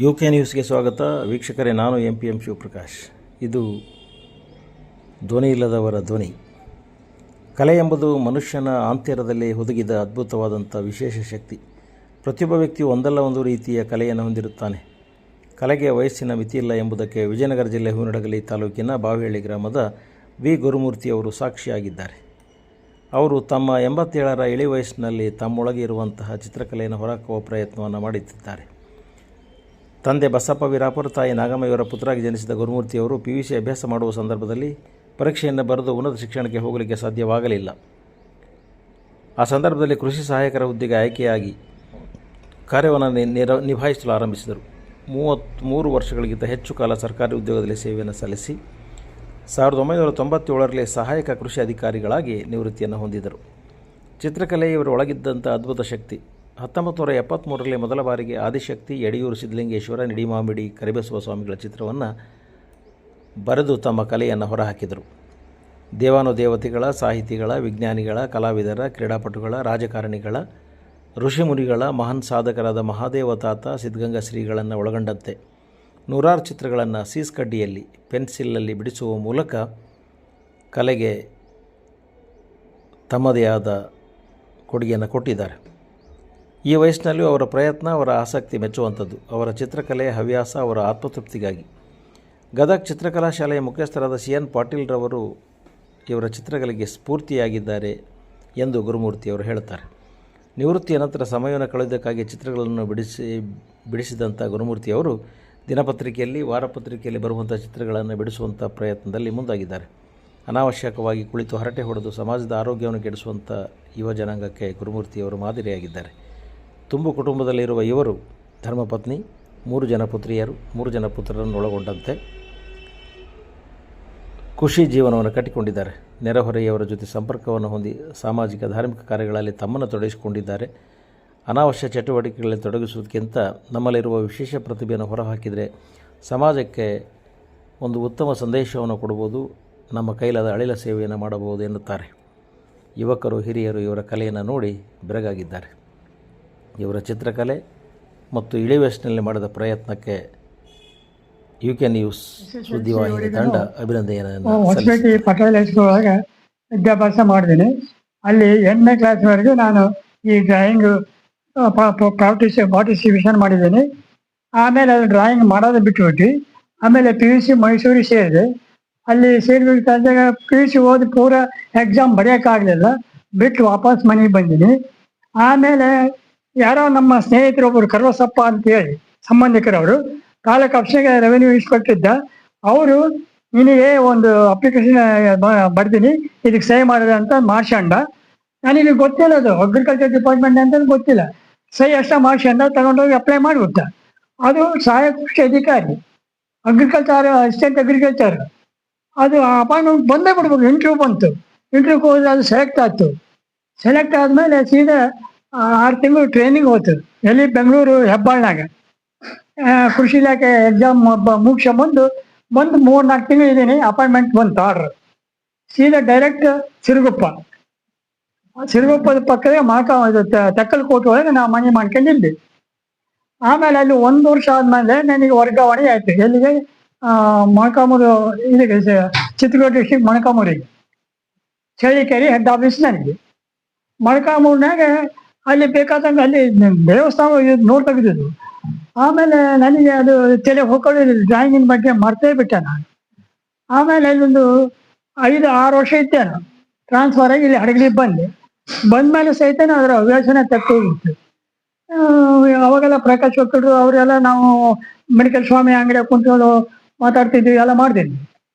UK ನ್ಯೂಸ್ಗೆ ಸ್ವಾಗತ. ವೀಕ್ಷಕರೇ, ನಾನು MPM ಶಿವಪ್ರಕಾಶ್. ಇದು ಧ್ವನಿ ಇಲ್ಲದವರ ಧ್ವನಿ. ಕಲೆ ಎಂಬುದು ಮನುಷ್ಯನ ಆಂತರ್ಯದಲ್ಲಿ ಹುದುಗಿದ ಅದ್ಭುತವಾದಂಥ ವಿಶೇಷ ಶಕ್ತಿ. ಪ್ರತಿಯೊಬ್ಬ ವ್ಯಕ್ತಿಯು ಒಂದಲ್ಲ ಒಂದು ರೀತಿಯ ಕಲೆಯನ್ನು ಹೊಂದಿರುತ್ತಾನೆ. ಕಲೆಗೆ ವಯಸ್ಸಿನ ಮಿತಿಯಿಲ್ಲ ಎಂಬುದಕ್ಕೆ ವಿಜಯನಗರ ಜಿಲ್ಲೆ ಹೂವಿನಡಗಲಿ ತಾಲೂಕಿನ ಬಾವಿಹಳ್ಳಿ ಗ್ರಾಮದ ವಿ ಗುರುಮೂರ್ತಿಯವರು ಸಾಕ್ಷಿಯಾಗಿದ್ದಾರೆ. ಅವರು ತಮ್ಮ 87ರ ಇಳಿ ವಯಸ್ಸಿನಲ್ಲಿ ತಮ್ಮೊಳಗೆ ಇರುವಂತಹ ಚಿತ್ರಕಲೆಯನ್ನು ಹೊರಹಾಕುವ ಪ್ರಯತ್ನವನ್ನು ಮಾಡುತ್ತಿದ್ದಾರೆ. ತಂದೆ ಬಸಪ್ಪ ವೀರಾಪುರ, ತಾಯಿ ನಾಗಮ್ಮಯವರ ಪುತ್ರರಾಗಿ ಜನಿಸಿದ ಗುರುಮೂರ್ತಿಯವರು PUC ಅಭ್ಯಾಸ ಮಾಡುವ ಸಂದರ್ಭದಲ್ಲಿ ಪರೀಕ್ಷೆಯನ್ನು ಬರೆದು ಉನ್ನತ ಶಿಕ್ಷಣಕ್ಕೆ ಹೋಗಲಿಕ್ಕೆ ಸಾಧ್ಯವಾಗಲಿಲ್ಲ. ಆ ಸಂದರ್ಭದಲ್ಲಿ ಕೃಷಿ ಸಹಾಯಕರ ಹುದ್ದೆಗೆ ಆಯ್ಕೆಯಾಗಿ ಕಾರ್ಯವನ್ನು ನಿಭಾಯಿಸಲು ಆರಂಭಿಸಿದರು. 33 ವರ್ಷಗಳಿಗಿಂತ ಹೆಚ್ಚು ಕಾಲ ಸರ್ಕಾರಿ ಉದ್ಯೋಗದಲ್ಲಿ ಸೇವೆಯನ್ನು ಸಲ್ಲಿಸಿ 1997ರಲ್ಲಿ ಸಹಾಯಕ ಕೃಷಿ ಅಧಿಕಾರಿಗಳಾಗಿ ನಿವೃತ್ತಿಯನ್ನು ಹೊಂದಿದರು. ಚಿತ್ರಕಲೆ ಇವರ ಒಳಗಿದ್ದಂಥ ಅದ್ಭುತ ಶಕ್ತಿ. 1973ರಲ್ಲಿ ಮೊದಲ ಬಾರಿಗೆ ಆದಿಶಕ್ತಿ, ಯಡಿಯೂರು ಸಿದ್ಧಲಿಂಗೇಶ್ವರ, ನಿಡಿಮಾಮಿಡಿ, ಕರಿಬಸವ ಸ್ವಾಮಿಗಳ ಚಿತ್ರವನ್ನು ಬರೆದು ತಮ್ಮ ಕಲೆಯನ್ನು ಹೊರಹಾಕಿದರು. ದೇವಾನುದೇವತೆಗಳ, ಸಾಹಿತಿಗಳ, ವಿಜ್ಞಾನಿಗಳ, ಕಲಾವಿದರ, ಕ್ರೀಡಾಪಟುಗಳ, ರಾಜಕಾರಣಿಗಳ, ಋಷಿಮುನಿಗಳ, ಮಹಾನ್ ಸಾಧಕರಾದ ಮಹಾದೇವ ತಾತ, ಸಿದ್ಧಗಂಗಾ ಶ್ರೀಗಳನ್ನು ಒಳಗೊಂಡಂತೆ ನೂರಾರು ಚಿತ್ರಗಳನ್ನು ಸೀಸ್ಕಡ್ಡಿಯಲ್ಲಿ ಪೆನ್ಸಿಲಲ್ಲಿ ಬಿಡಿಸುವ ಮೂಲಕ ಕಲೆಗೆ ತಮ್ಮದೇ ಆದ ಕೊಡುಗೆಯನ್ನು ಕೊಟ್ಟಿದ್ದಾರೆ. ಈ ವಯಸ್ಸಿನಲ್ಲಿಯೂ ಅವರ ಪ್ರಯತ್ನ, ಅವರ ಆಸಕ್ತಿ ಮೆಚ್ಚುವಂಥದ್ದು. ಅವರ ಚಿತ್ರಕಲೆ ಹವ್ಯಾಸ ಅವರ ಆತ್ಮತೃಪ್ತಿಗಾಗಿ. ಗದಗ ಚಿತ್ರಕಲಾ ಶಾಲೆಯ ಮುಖ್ಯಸ್ಥರಾದ CN ಪಾಟೀಲ್ರವರು ಇವರ ಚಿತ್ರಕಲೆಗೆ ಸ್ಫೂರ್ತಿಯಾಗಿದ್ದಾರೆ ಎಂದು ಗುರುಮೂರ್ತಿಯವರು ಹೇಳುತ್ತಾರೆ. ನಿವೃತ್ತಿಯ ನಂತರ ಸಮಯವನ್ನು ಕಳೆಯುವುದಕ್ಕಾಗಿ ಚಿತ್ರಗಳನ್ನು ಬಿಡಿಸಿದಂಥ ಗುರುಮೂರ್ತಿಯವರು ದಿನಪತ್ರಿಕೆಯಲ್ಲಿ, ವಾರಪತ್ರಿಕೆಯಲ್ಲಿ ಬರುವಂಥ ಚಿತ್ರಗಳನ್ನು ಬಿಡಿಸುವಂಥ ಪ್ರಯತ್ನದಲ್ಲಿ ಮುಂದಾಗಿದ್ದಾರೆ. ಅನಾವಶ್ಯಕವಾಗಿ ಕುಳಿತು ಹರಟೆ ಹೊಡೆದು ಸಮಾಜದ ಆರೋಗ್ಯವನ್ನು ಕೆಡಿಸುವಂಥ ಯುವ ಜನಾಂಗಕ್ಕೆ ಗುರುಮೂರ್ತಿಯವರು ಮಾದರಿಯಾಗಿದ್ದಾರೆ. ತುಂಬು ಕುಟುಂಬದಲ್ಲಿರುವ ಇವರು ಧರ್ಮಪತ್ನಿ, 3 ಜನ ಪುತ್ರಿಯರು, 3 ಜನ ಪುತ್ರರನ್ನು ಒಳಗೊಂಡಂತೆ ಖುಷಿ ಜೀವನವನ್ನು ಕಟ್ಟಿಕೊಂಡಿದ್ದಾರೆ. ನೆರೆಹೊರೆಯವರ ಜೊತೆ ಸಂಪರ್ಕವನ್ನು ಹೊಂದಿ ಸಾಮಾಜಿಕ ಧಾರ್ಮಿಕ ಕಾರ್ಯಗಳಲ್ಲಿ ತಮ್ಮನ್ನು ತೊಡಗಿಸಿಕೊಂಡಿದ್ದಾರೆ. ಅನಾವಶ್ಯ ಚಟುವಟಿಕೆಗಳಲ್ಲಿ ತೊಡಗಿಸುವುದಕ್ಕಿಂತ ನಮ್ಮಲ್ಲಿರುವ ವಿಶೇಷ ಪ್ರತಿಭೆಯನ್ನು ಹೊರಹಾಕಿದರೆ ಸಮಾಜಕ್ಕೆ ಒಂದು ಉತ್ತಮ ಸಂದೇಶವನ್ನು ಕೊಡಬಹುದು, ನಮ್ಮ ಕೈಲಾದ ಅಳಿಲ ಸೇವೆಯನ್ನು ಮಾಡಬಹುದು ಎನ್ನುತ್ತಾರೆ. ಯುವಕರು, ಹಿರಿಯರು ಇವರ ಕಲೆಯನ್ನು ನೋಡಿ ಬೆರಗಾಗಿದ್ದಾರೆ. ಇವರ ಚಿತ್ರಕಲೆ ಮತ್ತು ಇಳಿ ವಯಸ್ಸಿನಲ್ಲಿ ಮಾಡಿದ ಪ್ರಯತ್ನಕ್ಕೆ UK ನ್ಯೂಸ್ ಸುದ್ದಿವಾಹಿನಿ ತಂಡ ಅಭಿನಂದನೆಯನ್ನು ಹೊಸಪೇಟೆ ಪಟೇಲ್ ಹೈಸ್ಕೂಲ್ ಒಳಗೆ ವಿದ್ಯಾಭ್ಯಾಸ ಮಾಡಿದ್ದೀನಿ. ಅಲ್ಲಿ 8ನೇ ಕ್ಲಾಸ್ವರೆಗೆ ನಾನು ಈ ಡ್ರಾಯಿಂಗ್ ಪಾರ್ಟಿಸಿಪೇಷನ್ ಮಾಡಿದ್ದೀನಿ. ಆಮೇಲೆ ಅದು ಡ್ರಾಯಿಂಗ್ ಮಾಡೋದು ಬಿಟ್ಟುಬಿಟ್ಟು ಆಮೇಲೆ PUC ಮೈಸೂರಿಗೆ ಸೇರಿದೆ. ಅಲ್ಲಿ ಸೇರಿಬಿಟ್ಟಾಗ PUC ಓದಿ ಪೂರ ಎಕ್ಸಾಮ್ ಬರೆಯೋಕ್ಕಾಗಲಿಲ್ಲ, ಬಿಟ್ಟು ವಾಪಸ್ ಮನೆಗೆ ಬಂದೀನಿ. ಆಮೇಲೆ ಯಾರೋ ನಮ್ಮ ಸ್ನೇಹಿತರೊಬ್ಬರು ಕರ್ವಸಪ್ಪ ಅಂತೇಳಿ ಸಂಬಂಧಿಕರವರು ತಾಲೂಕು ಆಫೀಸಿಗೆ ರೆವೆನ್ಯೂ ಇನ್ಸ್ಪೆಕ್ಟರ್, ಅವರು ನಿನಗೆ ಒಂದು ಅಪ್ಲಿಕೇಶನ್ ಬರ್ತೀನಿ, ಇದಕ್ಕೆ ಸಹಿ ಮಾಡಿದೆ ಅಂತ ಮಾಡ್ಸ್ಕೊಂಡ. ನನಗೆ ಗೊತ್ತಿಲ್ಲ, ಅದು ಅಗ್ರಿಕಲ್ಚರ್ ಡಿಪಾರ್ಟ್ಮೆಂಟ್ ಅಂತ ಗೊತ್ತಿಲ್ಲ. ಸಹಿ ಅಷ್ಟ ಮಾಡ್ಸ್ಕೊಂಡ, ತಗೊಂಡೋಗಿ ಅಪ್ಲೈ ಮಾಡಿಬಿಟ್ಟ. ಅದು ಸಹಾಯಕ ಕೃಷಿ ಅಧಿಕಾರಿ, ಅಗ್ರಿಕಲ್ಚರ್ ಅಸಿಸ್ಟೆಂಟ್ ಅಗ್ರಿಕಲ್ಚರ್. ಅದು ಅಪಾಯಿಂಟ್ಮೆಂಟ್ ಬಂದೇ ಬಿಡ್ಬೇಕು. ಇಂಟರ್ವ್ಯೂ ಬಂತು, ಇಂಟರ್ವ್ಯೂಗೆ ಹೋದ್ರೆ ಅದು ಸೆಲೆಕ್ಟ್ ಆಯ್ತು. ಸೆಲೆಕ್ಟ್ ಆದಮೇಲೆ ಸೀದಾ 6 ತಿಂಗಳು ಟ್ರೈನಿಂಗ್ ಹೋಯ್ತು. ಎಲ್ಲಿ? ಬೆಂಗಳೂರು ಹೆಬ್ಬಾಳ್ನಾಗ. ಕೃಷಿ ಇಲಾಖೆ ಎಕ್ಸಾಮ್ ಮುಗಿಸ್ಕೊಂಬಂದು 3-4 ತಿಂಗಳು ಇದ್ದೀನಿ. ಅಪಾಯಿಂಟ್ಮೆಂಟ್ ಬಂತು, ಆರ್ಡ್ರ್. ಸೀದಾ ಡೈರೆಕ್ಟ್ ಸಿರುಗುಪ್ಪದ ಪಕ್ಕದ ತೆಕ್ಕಲಕೋಟೆ ಒಳಗೆ ನಾವು ಮನೆ ಮಾಡ್ಕೊಂಡಿದ್ದೆ. ಆಮೇಲೆ ಅಲ್ಲಿ 1 ವರ್ಷ ಆದಮೇಲೆ ನನಗೆ ವರ್ಗಾವಣೆ ಆಯಿತು. ಎಲ್ಲಿಗೆ? ಮೊಳಕಾಮೂರು, ಇದಕ್ಕೆ ಚಿತ್ರದುರ್ಗ ಡಿಸ್ಟ್ರಿಕ್ಟ್ ಮೊಳಕಾಮೂರಿಗೆ, ಚಳಿಕೆರೆ ಹೆಡ್ ಆಫೀಸ್ ನನಗೆ. ಮೊಳಕಾಮೂರಿನಾಗ ಅಲ್ಲಿ ಬೇಕಾದಂಗೆ ಅಲ್ಲಿ ದೇವಸ್ಥಾನ ನೋಡಿ ತೆಗೆದಿದ್ದು. ಆಮೇಲೆ ನನಗೆ ಅದು ತಲೆ ಹೋಗ್ಕೊಳ್ಳೋದಿಲ್ಲ, ಡ್ರಾಯಿಂಗಿನ ಬಗ್ಗೆ ಮರ್ತೇ ಬಿಟ್ಟೆ ನಾನು. ಆಮೇಲೆ ಅಲ್ಲೊಂದು 5-6 ವರ್ಷ ಇದ್ದೆ ನಾನು. ಟ್ರಾನ್ಸ್ಫರ್ ಆಗಿ ಇಲ್ಲಿ ಹಡಗಲಿಗೆ ಬಂದಮೇಲೆ ಸಹಿತ ಅದರ ಹವ್ಯಾಸನ ತಕ್ಕೋಗಿತ್ತು. ಅವಾಗೆಲ್ಲ ಪ್ರಕಾಶ್ ಒಕ್ಕಡ್ರು ಅವರೆಲ್ಲ ನಾವು ಮೆಡಿಕಲ್ ಸ್ವಾಮಿ ಅಂಗಡಿಯಾಗ ಕುಂತ್ಕೊಂಡು ಮಾತಾಡ್ತಿದ್ವಿ, ಎಲ್ಲ ಮಾಡ್ತಿದ್ವಿ.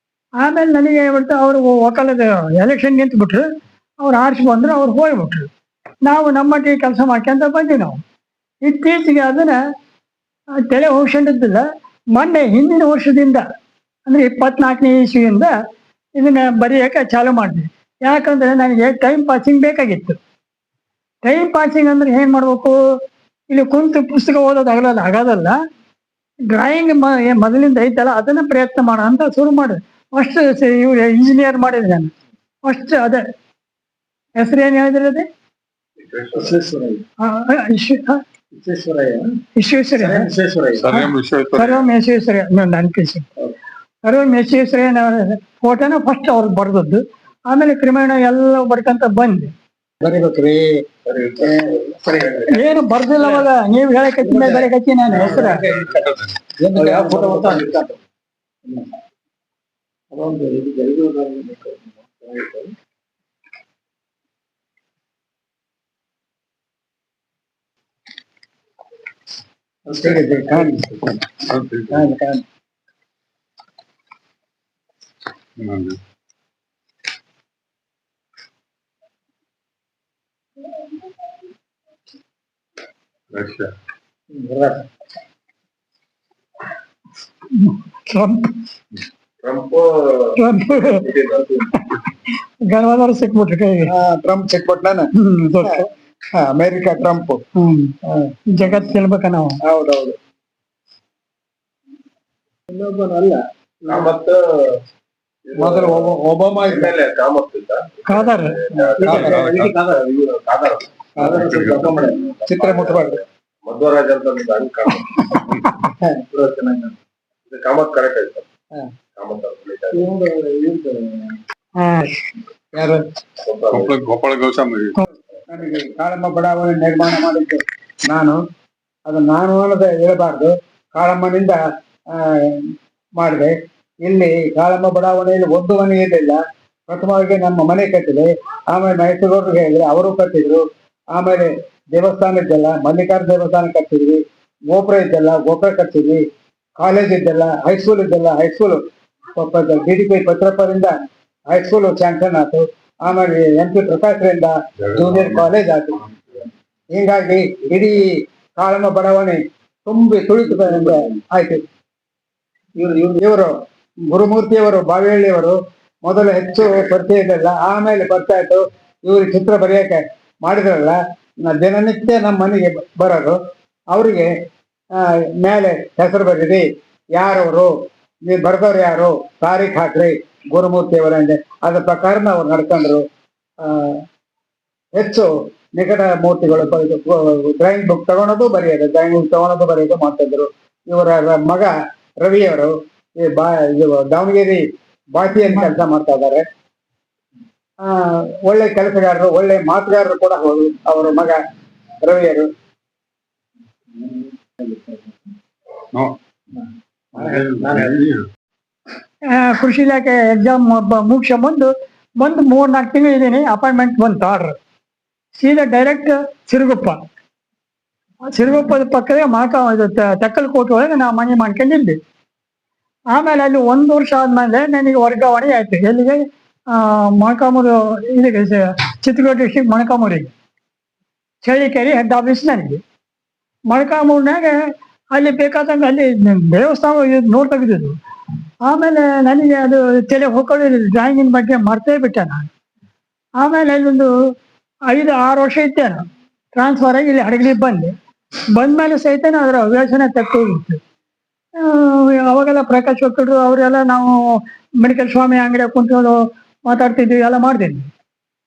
ಆಮೇಲೆ ನನಗೆ ಹೇಳ್ಬಿಟ್ಟು ಅವರು ಒಕ್ಕಲದ ಎಲೆಕ್ಷನ್ ನಿಂತ್ಬಿಟ್ರು, ಅವ್ರು ಆರಿಸಿ ಬಂದರು, ಅವ್ರು ಹೋಗ್ಬಿಟ್ರು. ನಾವು ನಮ್ಮಟ್ಟಿಗೆ ಕೆಲಸ ಮಾಡ್ಕೊಂತ ಬಂದ್ವಿ. ನಾವು ಇತ್ತೀಚೆಗೆ ಅದನ್ನು ತಲೆ ಹೋಗ್ಕೊಂಡಿದ್ದಿಲ್ಲ. ಮೊನ್ನೆ ಹಿಂದಿನ ವರ್ಷದಿಂದ ಅಂದರೆ 24ನೇ ಇಸ್ವಿಯಿಂದ ಇದನ್ನು ಬರೆಯೋಕೆ ಚಾಲು ಮಾಡಿದೆ. ಯಾಕಂದರೆ ನನಗೆ ಟೈಮ್ ಪಾಸಿಂಗ್ ಬೇಕಾಗಿತ್ತು. ಟೈಮ್ ಪಾಸಿಂಗ್ ಅಂದರೆ ಏನು ಮಾಡಬೇಕು? ಇಲ್ಲಿ ಕುಂತು ಪುಸ್ತಕ ಓದೋದು ಆಗೋದಲ್ಲ. ಡ್ರಾಯಿಂಗ್ ಮೊದಲಿಂದ ಐತಲ್ಲ, ಅದನ್ನು ಪ್ರಯತ್ನ ಮಾಡೋ ಅಂತ ಶುರು ಮಾಡಿದೆ. ಫಸ್ಟ್ ಇವ್ರು ಇಂಜಿನಿಯರ್ ಮಾಡಿದೆ ನಾನು. ಫಸ್ಟ್ ಅದೇ ಹೆಸರು ಏನು ಹೇಳಿದ್ರೆ ಅದೇ ವಿಶ್ವೇಶ್ವರಯ್ಯ ಸರ್ಎಂ ವಿಶ್ವೇಶ್ವರಯ್ಯ. ಸರ್ವಂ ವಿಶ್ವೇಶ್ವರಯ್ಯ ನನ್ನ ಅನ್ಪಿಸಿ ಸರ್ವಂ ವಿಶ್ವೇಶ್ವರಯ್ಯನವರ ಫೋಟೋನ ಫಸ್ಟ್ ಅವ್ರು ಬರ್ದದ್ದು. ಆಮೇಲೆ ಕ್ರಮೇಣ ಎಲ್ಲ ಬರ್ಕಂತ ಬಂದೆ. ಬರಿಬೇಕ್ರಿ. ಏನು ಬರ್ದಿಲ್ಲ ಅವಾಗ ನೀವು ಹೇಳಕತ್ತಿ ಮೇಲೆ ಬರಕತ್ತಿ ನಾನು ಹೆಸರ ಯಾವ ಫೋಟೋ ಅಂತ ರಷ್ಯಾ. ಟ್ರಂಪ್ ಟ್ರಂಪ್ ಟ್ರಂಪ್ ಗಣವಾದರು ಸಿಕ್ಬಿಟ್ರು ಕೈಗೆ. ಟ್ರಂಪ್ ಸಿಕ್ಬಿಟ್ನ. America Trump. ಜಗತ್ ಗೆಲ್ಬೇಕ ನಾವು. ಹೌದೌದು. ಇನ್ನೊಬ್ಬನಲ್ಲ ಕಾಮತ್ ಮೊದಲು ಒಬಾಮಾ ಇದ್ಮೇಲೆ ಕಾಮತ್ ಇದ್ದ. ಕಾದಾರ ಚಿತ್ರ ಮುಟ್ಬಾರ್ದು. ಮಧ್ವರಾಜ್ ಅಂತ ಒಂದು ಹಂಗ್ ಕಾಮತ್. ಇದು ಕಾಮತ್ ಕರೆಕ್ಟ್ ಆಯ್ತು. ಕಾಮತ್ ಯಾರು ಗೋಪಾಳ ಗೌತಮ್. ನನಗೆ ಕಾಳಮ್ಮ ಬಡಾವಣೆ ನಿರ್ಮಾಣ ಮಾಡಿದ್ದು ನಾನು. ಅದು ನಾನು ಅನ್ನೋದು ಹೇಳಬಾರ್ದು, ಕಾಳಮ್ಮನಿಂದ ಮಾಡಿದೆ. ಇಲ್ಲಿ ಕಾಳಮ್ಮ ಬಡಾವಣೆಯಲ್ಲಿ ಒಂದು ಮನೆ ಇರಲಿಲ್ಲ. ಪ್ರಥಮವಾಗಿ ನಮ್ಮ ಮನೆ ಕಟ್ಟಿದೆ. ಆಮೇಲೆ ಮೈಸೂರವ್ರಿಗೆ ಹೇಳಿದ್ರೆ ಅವರು ಕಟ್ಟಿದ್ರು. ಆಮೇಲೆ ದೇವಸ್ಥಾನ ಇದ್ದಲ್ಲ, ಮಲ್ಲಿಕಾರ್ಜುನ ದೇವಸ್ಥಾನ ಕಟ್ಟಿದ್ವಿ. ಗೋಪುರ ಇದ್ದಲ್ಲ, ಗೋಪುರ ಕಟ್ಟಿದ್ವಿ. ಕಾಲೇಜ್ ಇದ್ದಲ್ಲ, ಹೈಸ್ಕೂಲ್ ಇದ್ದಲ್ಲ, ಹೈಸ್ಕೂಲ್ DDP ಪತ್ರಪ್ಪರಿಂದ ಹೈಸ್ಕೂಲ್ ಸ್ಯಾಂಕ್ಷನ್ ಆಯ್ತು. ಆಮೇಲೆ MP ಪ್ರಕಾಶ್ರಿಂದ ಜೂನಿಯರ್ ಕಾಲೇಜ್ ಆಯ್ತು. ಹೀಗಾಗಿ ಇಡೀ ಕಾಳಮ್ಮ ಬಡಾವಣೆ ತುಂಬಿ ತುಳಿತು ಆಯ್ತು. ಇವರು ಗುರುಮೂರ್ತಿಯವರು, ಬಾವಿಹಳ್ಳಿಯವರು ಮೊದಲು ಹೆಚ್ಚು ಪರಿಚಯ ಇರಲಿಲ್ಲ, ಆಮೇಲೆ ಪರಿಚಯ ಆಯ್ತು. ಇವರು ಚಿತ್ರ ಬರೆಯಕ್ಕೆ ಮಾಡಿದ್ರಲ್ಲ, ದಿನನಿತ್ಯ ನಮ್ಮ ಮನೆಗೆ ಬರೋರು. ಅವರಿಗೆ ಮೇಲೆ ಹೆಸರು ಬರೀರಿ, ಯಾರವರು, ನೀವು ಬರ್ದವ್ರು ಯಾರು, ತಾರೀಖ್ ಹಾಕ್ರಿ ಗುರುಮೂರ್ತಿಯವರಂದೆ. ಅದ್ರ ಪ್ರಕಾರ ಅವ್ರು ನಡ್ಕೊಂಡ್ರು. ಹೆಚ್ಚು ನಿಕಟ ಮೂರ್ತಿಗಳು ಡ್ರಾಯಿಂಗ್ ಬುಕ್ ತಗೊಳೋದು ಬರೆಯೋದು, ಡ್ರಾಯಿಂಗ್ ಬುಕ್ ತಗೊಳೋದು ಬರೆಯೋದು ಮಾಡ್ತಿದ್ರು. ಇವರ ಮಗ ರವಿಯವರು ದಾವಣಗೆರೆ ಬಾಟಿಯಲ್ಲಿ ಕೆಲಸ ಮಾಡ್ತಾ ಇದ್ದಾರೆ. ಒಳ್ಳೆ ಕೆಲಸಗಾರರು, ಒಳ್ಳೆ ಮಾತುಗಾರರು ಕೂಡ ಹೌದು ಅವರ ಮಗ ರವಿಯರು. ಕೃಷಿ ಇಲಾಖೆ ಎಕ್ಸಾಮ್ ಮುಗಿಸ ಬಂದು 3-4 ತಿಂಗಳು ಇದ್ದೀನಿ. ಅಪಾಯಿಂಟ್ಮೆಂಟ್ ಬಂತು, ಆರ್ಡರ್. ಸೀದಾ ಡೈರೆಕ್ಟ್ ಸಿರುಗುಪ್ಪದ ಪಕ್ಕದ ತೆಕ್ಕಲಕೋಟೆ ಒಳಗೆ ನಾವು ಮನೆ ಮಾಡ್ಕೊಂಡಿದ್ದೆ. ಆಮೇಲೆ ಅಲ್ಲಿ 1 ವರ್ಷ ಆದ್ಮೇಲೆ ನನಗೆ ವರ್ಗಾವಣೆ ಆಯ್ತು. ಎಲ್ಲಿಗೆ? ಮೊಳಕಾಮೂರು ಇದಕ್ಕೆ, ಚಿತ್ರದುರ್ಗ ಡಿಸ್ಟ್ರಿಕ್ಟ್ ಮೊಳಕಾಮೂರಿಗೆ, ಚಳಿಕೆರೆ ಹೆಡ್ ಆಫೀಸ್ ನನಗೆ. ಮೊಳಕಾಮೂರಿನಾಗ ಅಲ್ಲಿ ಬೇಕಾದಂಗೆ ಅಲ್ಲಿ ದೇವಸ್ಥಾನ ನೋಡ್ ತೆಗೆದಿದ್ದು. ಆಮೇಲೆ ನನಗೆ ಅದು ತಲೆ ಹೋಗೋದಿಲ್ಲ, ಡ್ರಾಯಿಂಗಿನ ಬಗ್ಗೆ ಮರ್ತೇ ಬಿಟ್ಟೆ ನಾನು. ಆಮೇಲೆ ಅಲ್ಲೊಂದು 5-6 ವರ್ಷ ಇದ್ದೆ ನಾನು. ಟ್ರಾನ್ಸ್ಫರ್ ಆಗಿ ಇಲ್ಲಿ ಹಡಗಲಿ ಬಂದ್ಮೇಲೆ ಸಹಿತ ಅದರ ಹವ್ಯಾಸನ ತಕ್ಕೋಗಿತ್ತು. ಅವಾಗೆಲ್ಲ ಪ್ರಕಾಶ್ ಒಕ್ಕಡ್ರು ಅವರೆಲ್ಲ ನಾವು ಮೆಡಿಕಲ್ ಸ್ವಾಮಿ ಅಂಗಡಿ ಕುಂತ್ಕೊಂಡು ಮಾತಾಡ್ತಿದ್ವಿ, ಎಲ್ಲ ಮಾಡ್ತಿದ್ವಿ.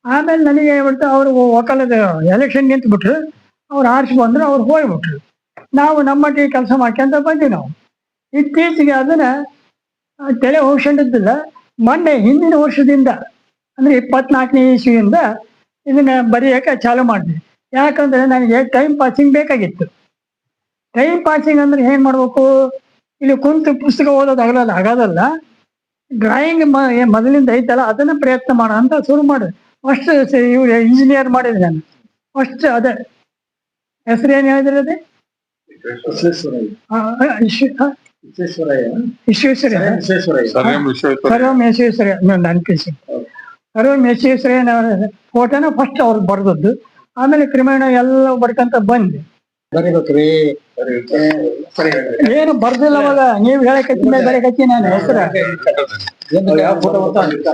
ಆಮೇಲೆ ನನಗೆ ಹೇಳ್ಬಿಟ್ಟು ಅವರು ಒಕ್ಕಲದ ಎಲೆಕ್ಷನ್ ನಿಂತ್ಬಿಟ್ರು. ಅವ್ರು ಆರಿಸಿ ಬಂದ್ರು, ಅವ್ರು ಹೋಗ್ಬಿಟ್ರು. ನಾವು ನಮ್ಮಟ್ಟಿಗೆ ಕೆಲಸ ಮಾಡ್ಕೊಂತ ಬಂದ್ವಿ ನಾವು. ಇತ್ತೀಚೆಗೆ ಅದನ್ನ ತಲೆ ಹೋಗ್ಕೊಂಡಿದ್ದಿಲ್ಲ. ಮೊನ್ನೆ ಹಿಂದಿನ ವರ್ಷದಿಂದ ಅಂದರೆ 24ನೇ ಇಸ್ವಿಯಿಂದ ಇದನ್ನ ಬರೆಯೋಕೆ ಚಾಲು ಮಾಡಿದೆ. ಯಾಕಂದರೆ ನನಗೆ ಟೈಮ್ ಪಾಸಿಂಗ್ ಬೇಕಾಗಿತ್ತು. ಟೈಮ್ ಪಾಸಿಂಗ್ ಅಂದರೆ ಏನು ಮಾಡಬೇಕು? ಇಲ್ಲಿ ಕುಂತು ಪುಸ್ತಕ ಓದೋದು ಆಗೋದಲ್ಲ. ಡ್ರಾಯಿಂಗ್ ಮೊದಲಿಂದ ಐತಲ್ಲ, ಅದನ್ನು ಪ್ರಯತ್ನ ಮಾಡೋ ಅಂತ ಶುರು ಮಾಡಿದೆ. ಅಷ್ಟು ಇವ್ರು ಇಂಜಿನಿಯರ್ ಮಾಡಿದೆ ನಾನು. ಅಷ್ಟು ಅದೇ ಹೆಸರು ಏನು ಹೇಳಿದ್ರೆ ಅದೇ ಸರ್ವಂ ವಿಶ್ವೇಶ್ವರಯ್ಯ ನನ್ನ ಅನ್ಪಿಸಿ ಸರ್ವಂ ವಿಶ್ವೇಶ್ವರಯ್ಯನವರ ಫೋಟೋನ ಫಸ್ಟ್ ಅವ್ರು ಬರ್ದದ್ದು. ಆಮೇಲೆ ಕ್ರಮೇಣ ಎಲ್ಲ ಬರ್ಕಂತ ಬಂದೆ. ಬರಿಬೇಕ್ರಿ. ಏನು ಬರ್ದಿಲ್ಲ ಅವಾಗ ನೀವು ಹೇಳಕತ್ತಿ ಮೇಲೆ ಬರಕತ್ತಿ ನಾನು ಹೆಸರ ಯಾವ ಫೋಟೋ ಅಂತ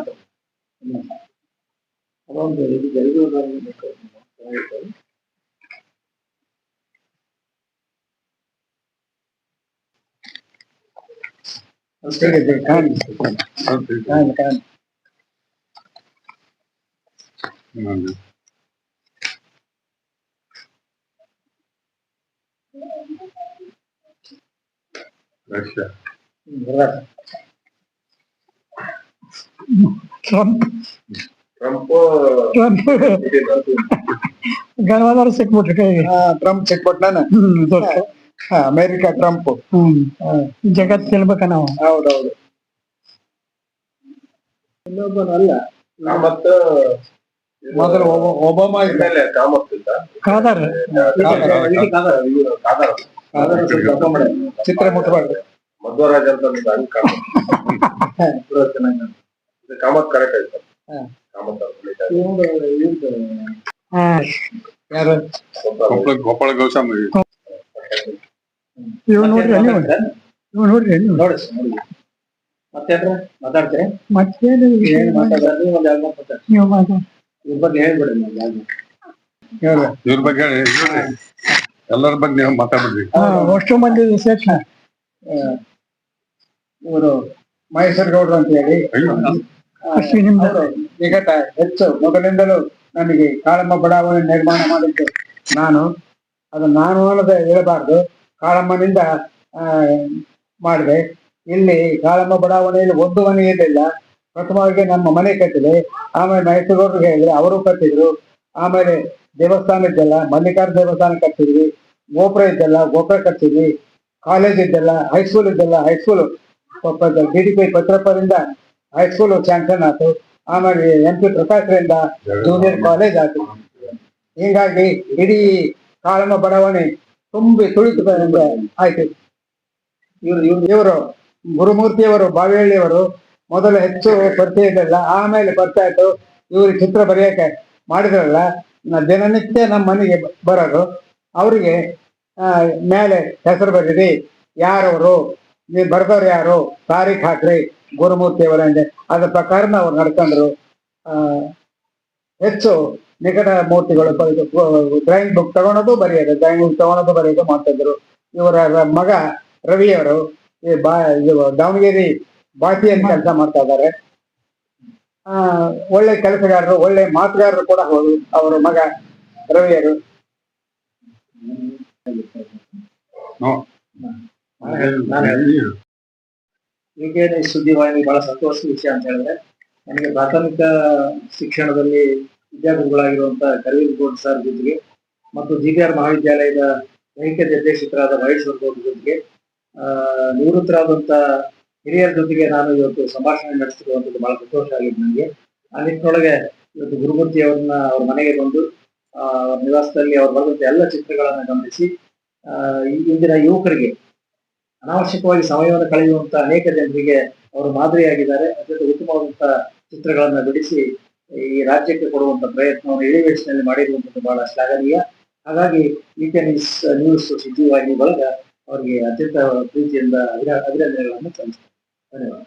ರಷ್ಯಾ. ಟ್ರಂಪ್ ಟ್ರಂಪ್ ಟ್ರಂಪ್ ಗಣವಾದರು ಸಿಕ್ಬಿಟ್ರು ಕೈಗೆ. ಟ್ರಂಪ್ ಸಿಕ್ಬಿಟ್ ನಾನು ದೊಡ್ಡ ಅಮೆರಿಕ ಟ್ರಂಪ್. ಜಗತ್ ತಿಳ್ಬೇಕ ನಾವು. ಹೌದೌದು. ಇನ್ನೊಬ್ಬನಲ್ಲ, ಕಾಮತ್ ಮೊದಲು ಒಬಾಮಾ ಇದ್ದ. ಕಾಮತ್ ಇದ್ದ. ಕಾದಾರ ಚಿತ್ರ ಮುಟ್ಟಬಾರ್ದು. ಮಧ್ವರಾಜ್ ಅಂತ ಹಂಗ್ ಕಾಮತ್. ಕಾಮತ್ ಕರೆಕ್ಟ್ ಆಯ್ತು. ಕಾಮತ್ ಯಾರು? ಗೋಪಾಳ ಗೌಸ್ವಾಮಿ. ಇವ್ ನೋಡ್ರಿ ನೀವು, ಇವ್ ನೋಡ್ರಿ ನೀವು. ಮಾತಾಡ್ತೀರಿ? ಮತ್ತೇನು ಏನ್ ಮಾತಾಡೋದು? ಒಂದ್ ಎರಡು ಮಾತಾಡ್ತಾರೆ. ನೀವು ಮಾತಾಡ. ಇದ್ರ ಬಗ್ಗೆ ಹೇಳ್ಬಿಡಿ. ಇವ್ರ ಬಗ್ಗೆ ಹೇಳ್ರಿ. ಎಲ್ಲರ ಬಗ್ಗೆ ನೀವು ಮಾತಾಡ್ಬಿಡ್ರಿ. ಅಷ್ಟು ಮಂದಿ ಸೇರ್ಸ. ಇವರು ಮಹೇಶ್ವರ ಗೌಡ್ರು ಅಂತ ಹೇಳಿ ಅವರು ನಿಕಟ ಹೆಚ್ಚು ಮೊದಲಿಂದಲೂ ನನಗೆ ಕಾಳಮ್ಮ ಬಡಾವಣೆ ನಿರ್ಮಾಣ ಮಾಡಿದ್ದು ನಾನು. ಅದು ನಾನು ಅನ್ನೋದೇ ಹೇಳಬಾರ್ದು, ಕಾಳಮ್ಮನಿಂದ ಮಾಡಿದೆ. ಇಲ್ಲಿ ಕಾಳಮ್ಮ ಬಡಾವಣೆಯಲ್ಲಿ ಒಂದು ಮನೆ ಇರಲಿಲ್ಲ. ಪ್ರಥಮವಾಗಿ ನಮ್ಮ ಮನೆ ಕಟ್ಟಿದೆ. ಆಮೇಲೆ ಮಹೇಶ್ವರಗೌಡರು ಹೇಳಿದ್ರೆ ಅವರು ಕಟ್ಟಿದ್ರು. ಆಮೇಲೆ ದೇವಸ್ಥಾನ ಇದ್ದಲ್ಲ, ಮಲ್ಲಿಕಾರ್ಜುನ ದೇವಸ್ಥಾನ ಕಟ್ಟಿದ್ವಿ. ಗೋಪುರ ಇದ್ದಲ್ಲ, ಗೋಪುರ ಕಟ್ಟಿದ್ವಿ. ಕಾಲೇಜ್ ಇದ್ದಲ್ಲ, ಹೈಸ್ಕೂಲ್ ಇದ್ದಲ್ಲ, ಹೈಸ್ಕೂಲ್ DDP ಪತ್ರಪ್ಪದಿಂದ ಹೈಸ್ಕೂಲ್ ಸ್ಯಾಂಕ್ಷನ್ ಆಯ್ತು. ಆಮೇಲೆ MP ಪ್ರಕಾಶ್ರಿಂದ ಜೂನಿಯರ್ ಕಾಲೇಜ್ ಆಯ್ತು. ಹೀಗಾಗಿ ಇಡೀ ಕಾಳಮ್ಮ ಬಡಾವಣೆ ತುಂಬಿ ತುಳಿತು ಆಯ್ತು. ಇವರು ಗುರುಮೂರ್ತಿಯವರು, ಬಾವಿಹಳ್ಳಿಯವರು ಮೊದಲು ಹೆಚ್ಚು ಪರಿಚಯ ಇರಲಿಲ್ಲ, ಆಮೇಲೆ ಬರ್ತಾಯಿತ್ತು. ಇವರು ಚಿತ್ರ ಬರೆಯಕ್ಕೆ ಮಾಡಿದ್ರಲ್ಲ, ದಿನನಿತ್ಯ ನಮ್ಮ ಮನೆಗೆ ಬರೋರು. ಅವರಿಗೆ ಮೇಲೆ ಹೆಸರು ಬರೀರಿ, ಯಾರವರು, ನೀವು ಬರ್ದವ್ರು ಯಾರು, ತಾರೀಖ್ ಹಾಕ್ರಿ, ಗುರುಮೂರ್ತಿಯವರ ಅಂದೆ. ಅದ್ರ ಪ್ರಕಾರನ ಅವ್ರು ನಡ್ಕೊಂಡ್ರು. ಹೆಚ್ಚು ನಿಕಟ ಮೂರ್ತಿಗಳು ಡ್ರಾಯಿಂಗ್ ಬುಕ್ ತಗೊಳೋದು ಬರೆಯೋದು, ಡ್ರಾಯಿಂಗ್ ಬುಕ್ ತಗೊಳೋದು ಬರೆಯೋದು ಮಾಡ್ತಿದ್ರು. ಇವರ ಮಗ ರವಿಯವರು ದಾವಣಗೆರೆ ಬಾಟಿಯಲ್ಲಿ ಕೆಲಸ ಮಾಡ್ತಾ ಇದ್ದಾರೆ. ಒಳ್ಳೆ ಕೆಲಸಗಾರರು, ಒಳ್ಳೆ ಮಾತುಗಾರರು ಕೂಡ ಹೌದು ಅವರ ಮಗ ರವಿಯರು. ಹೀಗೇನೆ ಸುದ್ದಿವಾಹಿನಿ ಬಹಳ ಸಂತೋಷದ ವಿಷಯ ಅಂತ ಹೇಳಿದ್ರೆ, ನನಗೆ ಪ್ರಾಥಮಿಕ ಶಿಕ್ಷಣದಲ್ಲಿ ವಿದ್ಯಾರ್ಥಿಗಳಾಗಿರುವಂತಹ ಕರವೀರ್ ಗೌಡ್ ಸರ್ ಜೊತೆಗೆ ಮತ್ತು GPR ಮಹಾವಿದ್ಯಾಲಯದ ದೈಹಿಕ ನಿರ್ದೇಶಕರಾದ ಮಹೇಶ್ವರ ಗೌಡ್ ಜೊತೆಗೆ ನಿವೃತ್ತರಾದಂತ ಹಿರಿಯರ ಜೊತೆಗೆ ನಾನು ಇವತ್ತು ಸಂಭಾಷಣೆ ನಡೆಸ್ತಿರುವಂಥದ್ದು ಬಹಳ ಸಂತೋಷ ಆಗಿದೆ ನನಗೆ. ಆ ನಿಟ್ಟಿನೊಳಗೆ ಇವತ್ತು ಗುರುಮೂರ್ತಿ ಅವ್ರನ್ನ ಅವ್ರ ಮನೆಗೆ ಬಂದು ಅವ್ರ ನಿವಾಸದಲ್ಲಿ ಅವ್ರು ಬರೆದಂತ ಎಲ್ಲ ಚಿತ್ರಗಳನ್ನ ಗಮನಿಸಿ ಇಂದಿನ ಯುವಕರಿಗೆ ಅನಾವಶ್ಯಕವಾಗಿ ಸಮಯವನ್ನು ಕಳೆಯುವಂತ ಅನೇಕ ಜನರಿಗೆ ಅವರು ಮಾದರಿಯಾಗಿದ್ದಾರೆ. ಅತ್ಯಂತ ಉತ್ತಮವಾದಂತಹ ಚಿತ್ರಗಳನ್ನ ಬಿಡಿಸಿ ಈ ರಾಜ್ಯಕ್ಕೆ ಕೊಡುವಂತ ಪ್ರಯತ್ನವನ್ನು ಇಳಿ ವಯಸ್ಸಿನಲ್ಲಿ ಮಾಡಿರುವಂಥದ್ದು ಬಹಳ ಶ್ಲಾಘನೀಯ. ಹಾಗಾಗಿ ನ್ಯೂಸ್ ಸುದ್ದಿವಾಹಿನಿ ಒಳಗ ಅವರಿಗೆ ಅತ್ಯಂತ ಪ್ರೀತಿಯಿಂದ ಅಭಿನಂದನೆಗಳನ್ನು ಸಲ್ಲಿಸ್ತೇನೆ. ಧನ್ಯವಾದ.